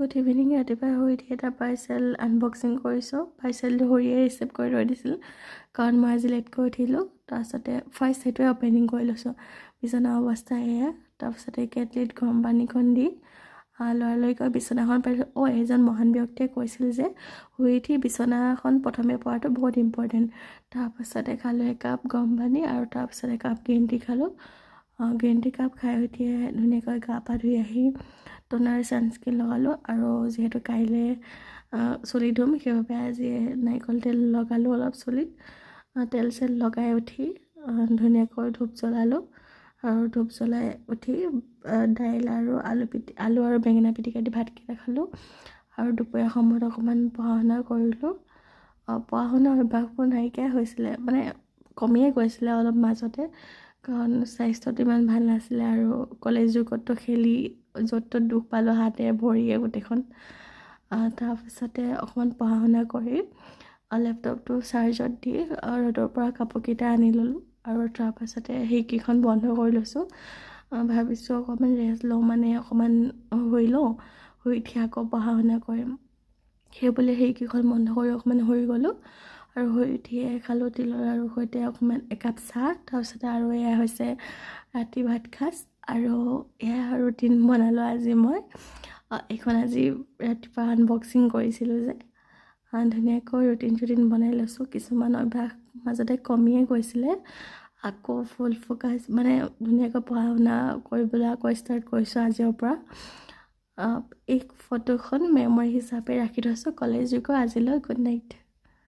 Good evening. ৰাতিপুৱা শুই উঠি এটা পাৰ্চেল আনবক্সিং কৰিছোঁ। পাৰ্চেলটো হৰিয়ে ৰিচিভ কৰি থৈ দিছিল কাৰণ মই আজি লেটকৈ উঠিলোঁ। তাৰপিছতে ফাৰ্ষ্ট সেইটোৱে অপেনিং কৰি লৈছোঁ। বিচনা অৱস্থা এয়া। তাৰপিছতে কেটলিত গৰম পানীকণ দি লৰালৰিকৈ বিচনাখন পাৰিছোঁ। এজন মহান ব্যক্তিয়ে কৈছিল যে শুই উঠি বিচনাখন প্ৰথমে পৰাটো বহুত ইম্পৰ্টেণ্ট। তাৰপাছতে খালোঁ একাপ গৰম পানী আৰু তাৰপিছতে একাপ গ্ৰীণ টি খালোঁ। গ্ৰীণ টি কাপ খাই উঠিয়ে ধুনীয়াকৈ গা পা ধুই আহি টোনাৰ ছানস্ক্ৰীন লগালোঁ আৰু যিহেতু কাইলৈ চুলি ধুম সেইবাবে আজি নাৰিকল তেল লগালোঁ অলপ চুলিত। তেল চেল লগাই উঠি ধুনীয়াকৈ ধূপ জ্বলালোঁ আৰু ধূপ জ্বলাই উঠি দাইল আৰু আলু আৰু বেঙেনা পিটিকা দি ভাতকেইটা খালোঁ আৰু দুপৰীয়া সময়ত অকণমান পঢ়া শুনা কৰিলোঁ। পঢ়া শুনাৰ অভ্যাসবোৰ নাইকিয়া হৈছিলে, মানে কমিয়ে গৈছিলে অলপ মাজতে, কাৰণ স্বাস্থ্যটো ইমান ভাল নাছিলে আৰু কলেজ যুগততো খেলি য'ত ত'ত দুখ পালোঁ, হাতে ভৰিয়ে গোটেইখন। তাৰপিছতে অকণমান পঢ়া শুনা কৰি লেপটপটো চাৰ্জত দি ৰ'দৰ পৰা কাপোৰকেইটা আনি ল'লোঁ আৰু তাৰপাছতে সেইকেইখন বন্ধ কৰি লৈছোঁ। ভাবিছোঁ অকণমান ৰেষ্ট লওঁ, মানে অকণমান শুই লওঁ, শুই উঠি আকৌ পঢ়া শুনা কৰিম। সেইবুলি সেইকেইখন বন্ধ কৰি অকণমান শুই গ'লোঁ আৰু শুই উঠিয়ে খালোঁ তিলৰ আৰু সৈতে অকণমান একাপ চাহ। তাৰপিছতে আৰু এয়া হৈছে ৰাতি ভাত সাজ আৰু এয়া ৰুটিন বনালোঁ আজি মই। এইখন আজি ৰাতিপুৱা আনবক্সিং কৰিছিলোঁ যে ধুনীয়াকৈ ৰুটিন বনাই লৈছোঁ। কিছুমান অভ্যাস মাজতে কমিয়ে গৈছিলে, আকৌ ফুল ফ'কাছ মানে ধুনীয়াকৈ পঢ়া শুনা কৰিবলৈ আকৌ ষ্টাৰ্ট কৰিছোঁ আজিৰ পৰা। এই ফটোখন মেমৰি হিচাপে ৰাখি থৈছোঁ কলেজ যুগৰ। আজিলৈ গুড নাইট।